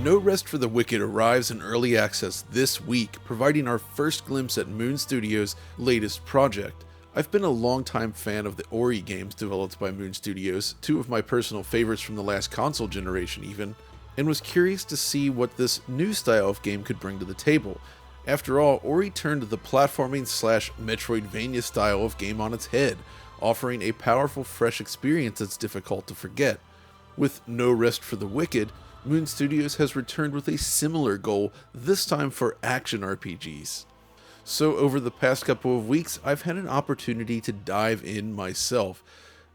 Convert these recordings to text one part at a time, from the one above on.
No Rest for the Wicked arrives in early access this week, providing our first glimpse at Moon Studios' latest project. I've been a longtime fan of the Ori games developed by Moon Studios, two of my personal favorites from the last console generation even, and was curious to see what this new style of game could bring to the table. After all, Ori turned the platforming/Metroidvania style of game on its head, offering a powerful, fresh experience that's difficult to forget. With No Rest for the Wicked, Moon Studios has returned with a similar goal, this time for action RPGs. So over the past couple of weeks, I've had an opportunity to dive in myself,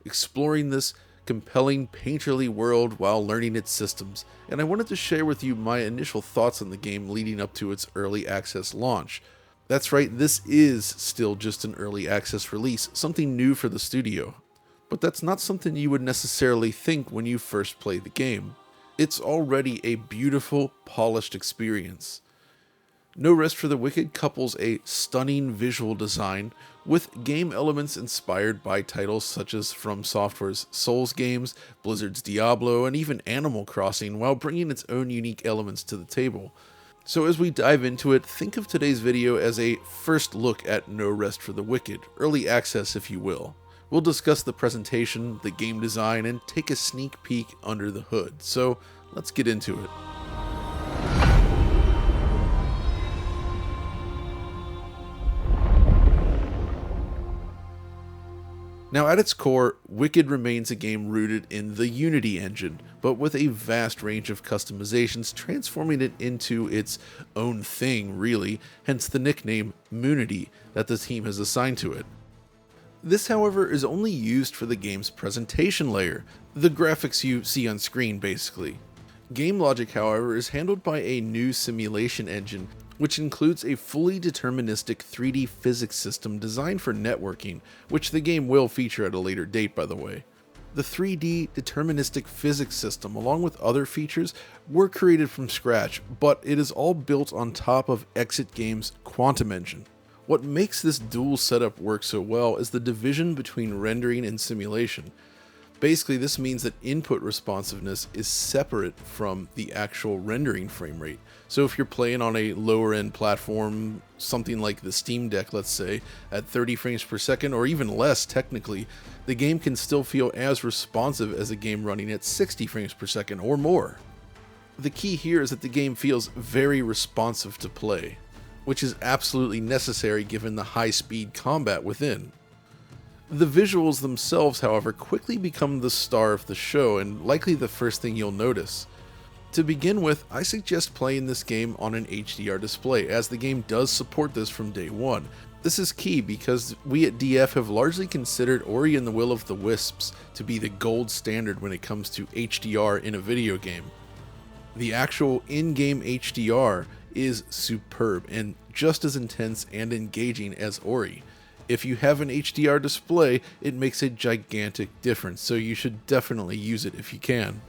exploring this compelling, painterly world while learning its systems, and I wanted to share with you my initial thoughts on the game leading up to its early access launch. That's right, this is still just an early access release, something new for the studio. But that's not something you would necessarily think when you first play the game. It's already a beautiful, polished experience. No Rest for the Wicked couples a stunning visual design with game elements inspired by titles such as From Software's Souls games, Blizzard's Diablo, and even Animal Crossing, while bringing its own unique elements to the table. So as we dive into it, think of today's video as a first look at No Rest for the Wicked, early access if you will. We'll discuss the presentation, the game design, and take a sneak peek under the hood. So let's get into it. Now at its core, Wicked remains a game rooted in the Unity engine, but with a vast range of customizations transforming it into its own thing really, hence the nickname Moonity that the team has assigned to it. This, however, is only used for the game's presentation layer, the graphics you see on screen basically. Game logic, however, is handled by a new simulation engine, which includes a fully deterministic 3D physics system designed for networking, which the game will feature at a later date by the way. The 3D deterministic physics system, along with other features, were created from scratch, but it is all built on top of Exit Games' Quantum Engine. What makes this dual setup work so well is the division between rendering and simulation. Basically, this means that input responsiveness is separate from the actual rendering frame rate. So if you're playing on a lower end platform, something like the Steam Deck, let's say, at 30 frames per second, or even less technically, the game can still feel as responsive as a game running at 60 frames per second or more. The key here is that the game feels very responsive to play, which is absolutely necessary given the high-speed combat within. The visuals themselves, however, quickly become the star of the show and likely the first thing you'll notice. To begin with, I suggest playing this game on an HDR display, as the game does support this from day one. This is key because we at DF have largely considered Ori and the Will of the Wisps to be the gold standard when it comes to HDR in a video game. The actual in-game HDR is superb and just as intense and engaging as Ori. If you have an HDR display, it makes a gigantic difference, so you should definitely use it if you can.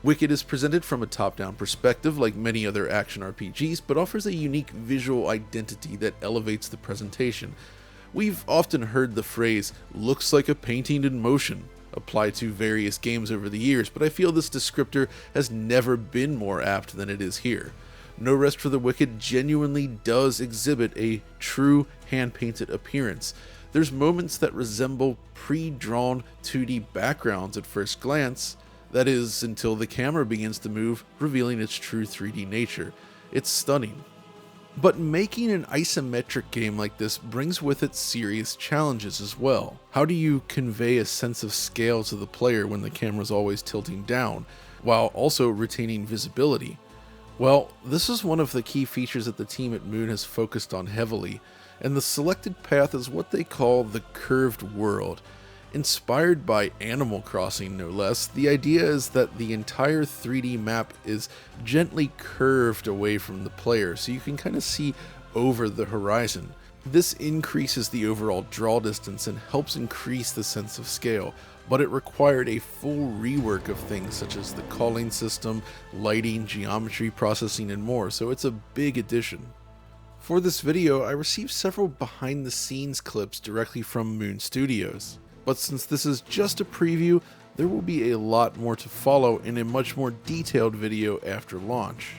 Wicked is presented from a top-down perspective like many other action RPGs, but offers a unique visual identity that elevates the presentation. We've often heard the phrase, "looks like a painting in motion," applied to various games over the years, but I feel this descriptor has never been more apt than it is here. No Rest for the Wicked genuinely does exhibit a true hand-painted appearance. There's moments that resemble pre-drawn 2D backgrounds at first glance, that is, until the camera begins to move, revealing its true 3D nature. It's stunning. But making an isometric game like this brings with it serious challenges as well. How do you convey a sense of scale to the player when the camera's always tilting down, while also retaining visibility? Well, this is one of the key features that the team at Moon has focused on heavily, and the selected path is what they call the curved world. Inspired by Animal Crossing no less, the idea is that the entire 3D map is gently curved away from the player, so you can kind of see over the horizon. This increases the overall draw distance and helps increase the sense of scale, but it required a full rework of things such as the calling system, lighting, geometry processing, and more, so it's a big addition. For this video, I received several behind the scenes clips directly from Moon Studios, but since this is just a preview, there will be a lot more to follow in a much more detailed video after launch.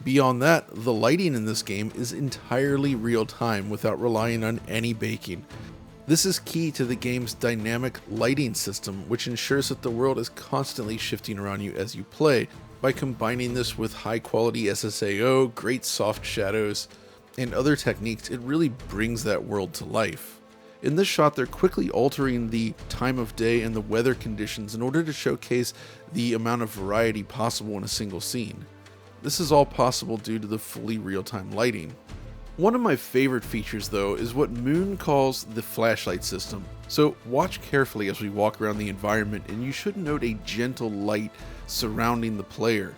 Beyond that, the lighting in this game is entirely real time without relying on any baking. This is key to the game's dynamic lighting system, which ensures that the world is constantly shifting around you as you play. By combining this with high quality SSAO, great soft shadows, and other techniques, it really brings that world to life. In this shot, they're quickly altering the time of day and the weather conditions in order to showcase the amount of variety possible in a single scene. This is all possible due to the fully real-time lighting. One of my favorite features though is what Moon calls the flashlight system. So watch carefully as we walk around the environment and you should note a gentle light surrounding the player.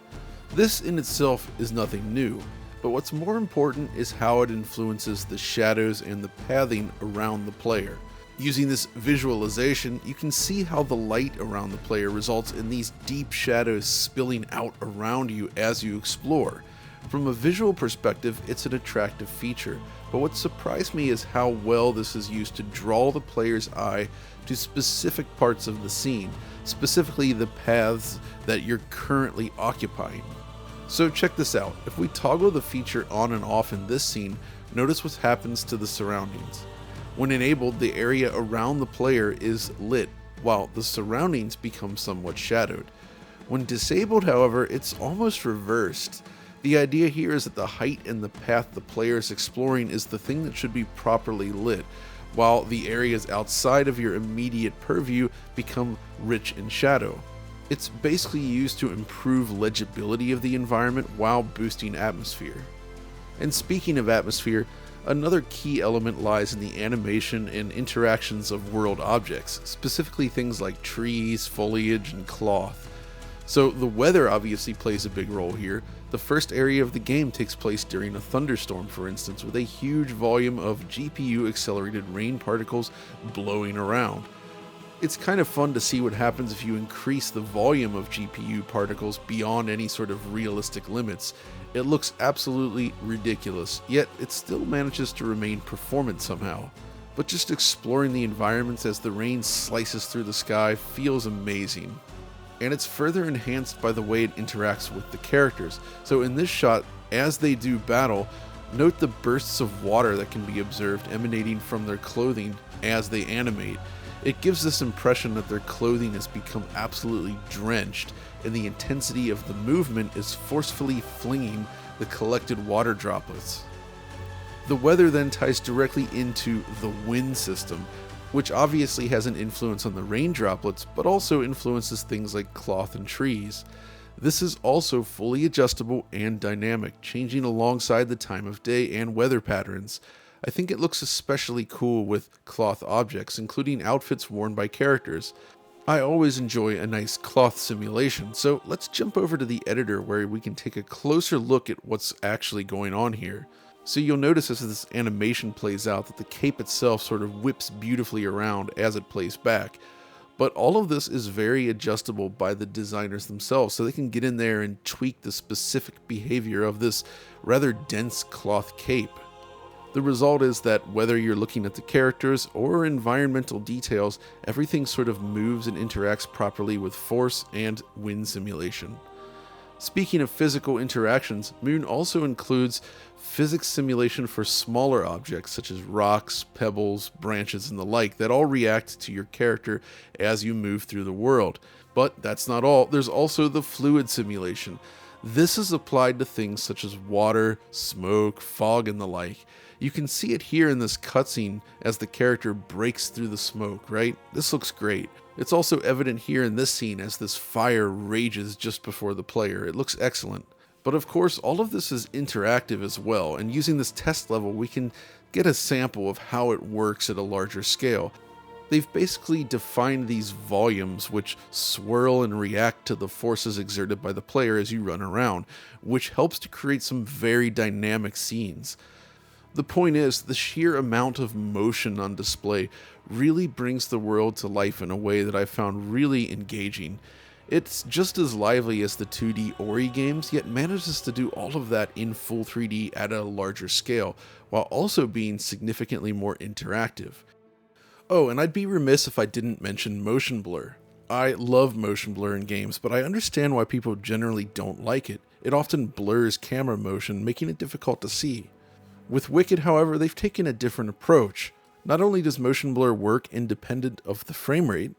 This in itself is nothing new, but what's more important is how it influences the shadows and the pathing around the player. Using this visualization, you can see how the light around the player results in these deep shadows spilling out around you as you explore. From a visual perspective, it's an attractive feature, but what surprised me is how well this is used to draw the player's eye to specific parts of the scene, specifically the paths that you're currently occupying. So check this out. If we toggle the feature on and off in this scene, notice what happens to the surroundings. When enabled, the area around the player is lit, while the surroundings become somewhat shadowed. When disabled, however, it's almost reversed. The idea here is that the height and the path the player is exploring is the thing that should be properly lit, while the areas outside of your immediate purview become rich in shadow. It's basically used to improve legibility of the environment while boosting atmosphere. And speaking of atmosphere, another key element lies in the animation and interactions of world objects, specifically things like trees, foliage, and cloth. So the weather obviously plays a big role here. The first area of the game takes place during a thunderstorm, for instance, with a huge volume of GPU accelerated rain particles blowing around. It's kind of fun to see what happens if you increase the volume of GPU particles beyond any sort of realistic limits. It looks absolutely ridiculous, yet it still manages to remain performant somehow. But just exploring the environments as the rain slices through the sky feels amazing. And it's further enhanced by the way it interacts with the characters. So in this shot, as they do battle, note the bursts of water that can be observed emanating from their clothing as they animate. It gives this impression that their clothing has become absolutely drenched, and the intensity of the movement is forcefully flinging the collected water droplets. The weather then ties directly into the wind system, which obviously has an influence on the rain droplets, but also influences things like cloth and trees. This is also fully adjustable and dynamic, changing alongside the time of day and weather patterns. I think it looks especially cool with cloth objects, including outfits worn by characters. I always enjoy a nice cloth simulation, so let's jump over to the editor where we can take a closer look at what's actually going on here. So you'll notice as this animation plays out that the cape itself sort of whips beautifully around as it plays back. But all of this is very adjustable by the designers themselves, so they can get in there and tweak the specific behavior of this rather dense cloth cape. The result is that whether you're looking at the characters or environmental details, everything sort of moves and interacts properly with force and wind simulation. Speaking of physical interactions, Moon also includes physics simulation for smaller objects such as rocks, pebbles, branches, and the like that all react to your character as you move through the world. But that's not all. There's also the fluid simulation. This is applied to things such as water, smoke, fog, and the like. You can see it here in this cutscene as the character breaks through the smoke, right? This looks great. It's also evident here in this scene as this fire rages just before the player. It looks excellent. But of course, all of this is interactive as well, and using this test level, we can get a sample of how it works at a larger scale. They've basically defined these volumes which swirl and react to the forces exerted by the player as you run around, which helps to create some very dynamic scenes. The point is, the sheer amount of motion on display really brings the world to life in a way that I found really engaging. It's just as lively as the 2D Ori games, yet manages to do all of that in full 3D at a larger scale, while also being significantly more interactive. Oh, and I'd be remiss if I didn't mention motion blur. I love motion blur in games, but I understand why people generally don't like it. It often blurs camera motion, making it difficult to see. With Wicked, however, they've taken a different approach. Not only does motion blur work independent of the frame rate,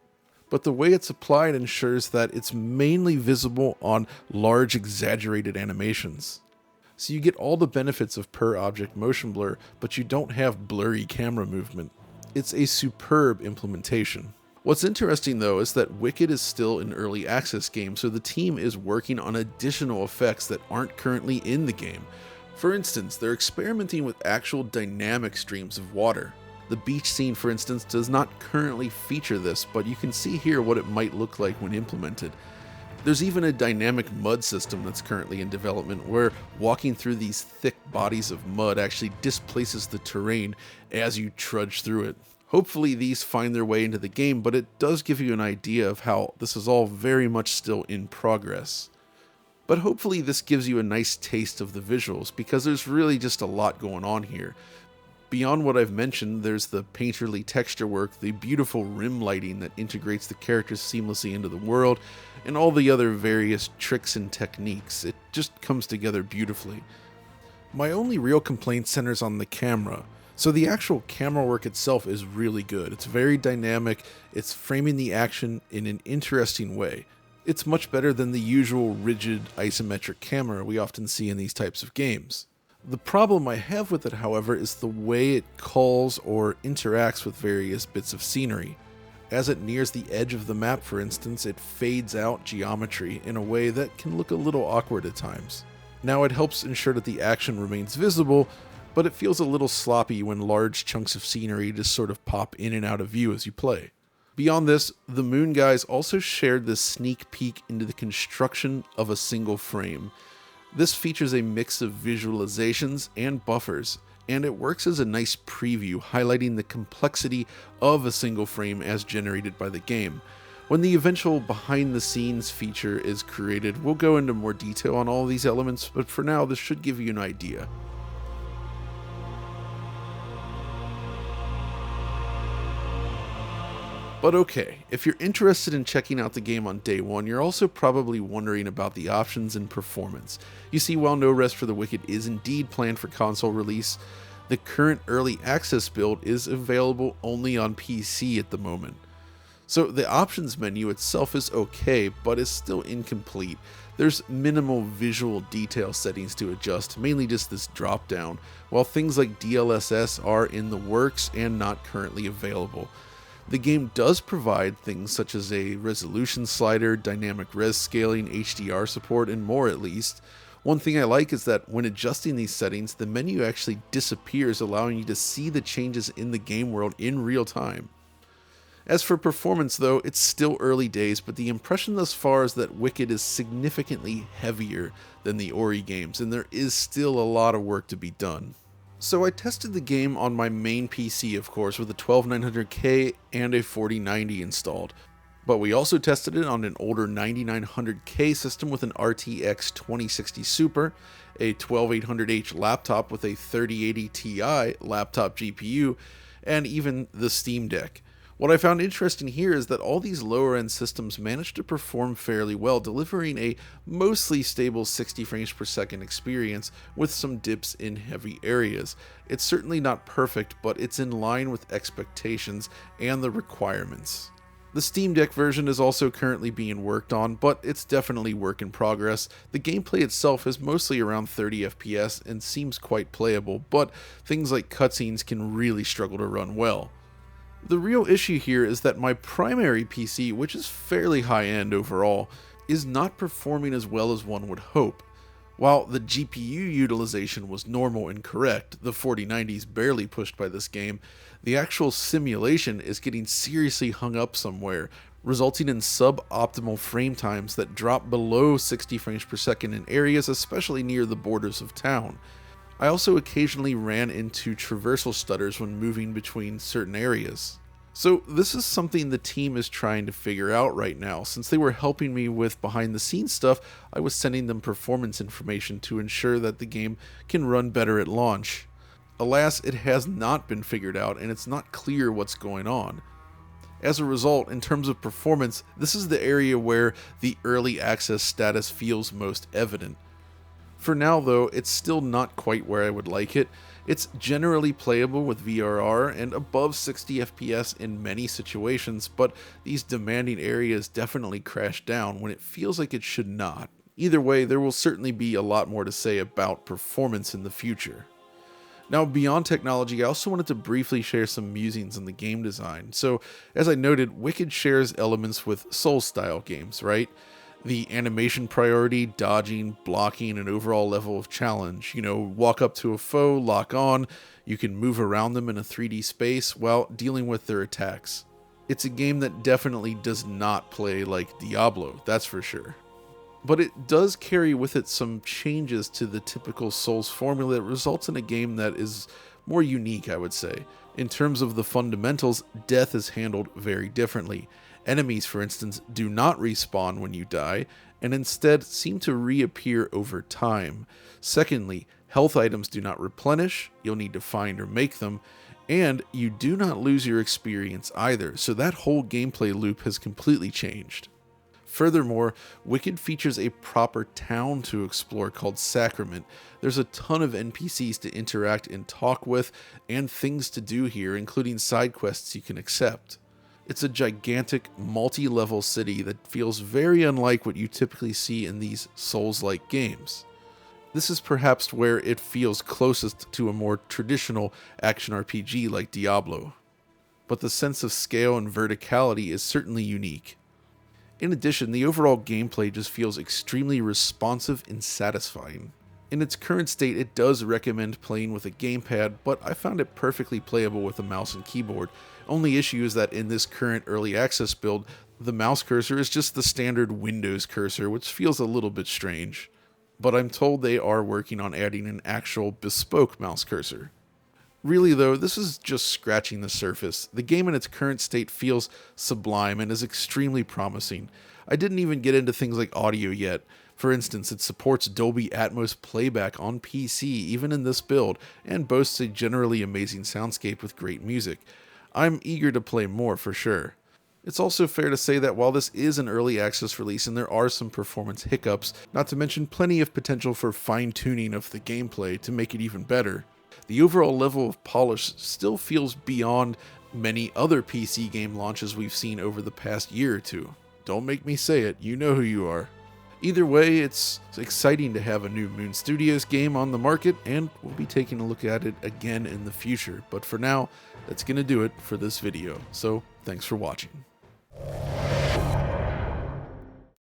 but the way it's applied ensures that it's mainly visible on large exaggerated animations. So you get all the benefits of per object motion blur, but you don't have blurry camera movement. It's a superb implementation. What's interesting though is that Wicked is still an early access game, so the team is working on additional effects that aren't currently in the game. For instance, they're experimenting with actual dynamic streams of water. The beach scene, for instance, does not currently feature this, but you can see here what it might look like when implemented. There's even a dynamic mud system that's currently in development where walking through these thick bodies of mud actually displaces the terrain as you trudge through it. Hopefully these find their way into the game, but it does give you an idea of how this is all very much still in progress. But hopefully this gives you a nice taste of the visuals, because there's really just a lot going on here. Beyond what I've mentioned, there's the painterly texture work, the beautiful rim lighting that integrates the characters seamlessly into the world, and all the other various tricks and techniques. It just comes together beautifully. My only real complaint centers on the camera. So the actual camera work itself is really good. It's very dynamic, it's framing the action in an interesting way. It's much better than the usual rigid isometric camera we often see in these types of games. The problem I have with it, however, is the way it calls or interacts with various bits of scenery. As it nears the edge of the map, for instance, it fades out geometry in a way that can look a little awkward at times. Now, it helps ensure that the action remains visible, but it feels a little sloppy when large chunks of scenery just sort of pop in and out of view as you play. Beyond this, the Moon guys also shared this sneak peek into the construction of a single frame. This features a mix of visualizations and buffers, and it works as a nice preview, highlighting the complexity of a single frame as generated by the game. When the eventual behind-the-scenes feature is created, we'll go into more detail on all these elements, but for now, this should give you an idea. But okay, if you're interested in checking out the game on day one, you're also probably wondering about the options and performance. You see, while No Rest for the Wicked is indeed planned for console release, the current early access build is available only on PC at the moment. So the options menu itself is okay, but is still incomplete. There's minimal visual detail settings to adjust, mainly just this drop down, while things like DLSS are in the works and not currently available. The game does provide things such as a resolution slider, dynamic res scaling, HDR support, and more at least. One thing I like is that when adjusting these settings, the menu actually disappears, allowing you to see the changes in the game world in real time. As for performance though, it's still early days, but the impression thus far is that Wicked is significantly heavier than the Ori games, and there is still a lot of work to be done. So I tested the game on my main PC, of course, with a 12900K and a 4090 installed. But we also tested it on an older 9900K system with an RTX 2060 Super, a 12800H laptop with a 3080 Ti laptop GPU, and even the Steam Deck. What I found interesting here is that all these lower end systems managed to perform fairly well, delivering a mostly stable 60 frames per second experience with some dips in heavy areas. It's certainly not perfect, but it's in line with expectations and the requirements. The Steam Deck version is also currently being worked on, but it's definitely work in progress. The gameplay itself is mostly around 30 FPS and seems quite playable, but things like cutscenes can really struggle to run well. The real issue here is that my primary PC, which is fairly high-end overall, is not performing as well as one would hope. While the GPU utilization was normal and correct, the 4090 is barely pushed by this game, the actual simulation is getting seriously hung up somewhere, resulting in suboptimal frame times that drop below 60 frames per second in areas especially near the borders of town. I also occasionally ran into traversal stutters when moving between certain areas. So this is something the team is trying to figure out right now. Since they were helping me with behind the scenes stuff, I was sending them performance information to ensure that the game can run better at launch. Alas, it has not been figured out and it's not clear what's going on. As a result, in terms of performance, this is the area where the early access status feels most evident. For now though, it's still not quite where I would like it. It's generally playable with VRR and above 60 FPS in many situations, but these demanding areas definitely crash down when it feels like it should not. Either way, there will certainly be a lot more to say about performance in the future. Now, beyond technology, I also wanted to briefly share some musings in the game design. So, as I noted, Wicked shares elements with Souls-style games, right? The animation priority, dodging, blocking, and overall level of challenge. Walk up to a foe, lock on, you can move around them in a 3D space while dealing with their attacks. It's a game that definitely does not play like Diablo, that's for sure. But it does carry with it some changes to the typical Souls formula that results in a game that is more unique, I would say. In terms of the fundamentals, death is handled very differently. Enemies, for instance, do not respawn when you die, and instead seem to reappear over time. Secondly, health items do not replenish, you'll need to find or make them, and you do not lose your experience either, so that whole gameplay loop has completely changed. Furthermore, Wicked features a proper town to explore called Sacrament. There's a ton of NPCs to interact and talk with, and things to do here, including side quests you can accept. It's a gigantic, multi-level city that feels very unlike what you typically see in these Souls-like games. This is perhaps where it feels closest to a more traditional action RPG like Diablo. But the sense of scale and verticality is certainly unique. In addition, the overall gameplay just feels extremely responsive and satisfying. In its current state, it does recommend playing with a gamepad, but I found it perfectly playable with a mouse and keyboard. Only issue is that in this current early access build, the mouse cursor is just the standard Windows cursor, which feels a little bit strange. But I'm told they are working on adding an actual bespoke mouse cursor. Really though, this is just scratching the surface. The game in its current state feels sublime and is extremely promising. I didn't even get into things like audio yet. For instance, it supports Dolby Atmos playback on PC even in this build, and boasts a generally amazing soundscape with great music. I'm eager to play more for sure. It's also fair to say that while this is an early access release and there are some performance hiccups, not to mention plenty of potential for fine-tuning of the gameplay to make it even better, the overall level of polish still feels beyond many other PC game launches we've seen over the past year or two. Don't make me say it, you know who you are. Either way, it's exciting to have a new Moon Studios game on the market, and we'll be taking a look at it again in the future. But for now, that's going to do it for this video, so thanks for watching.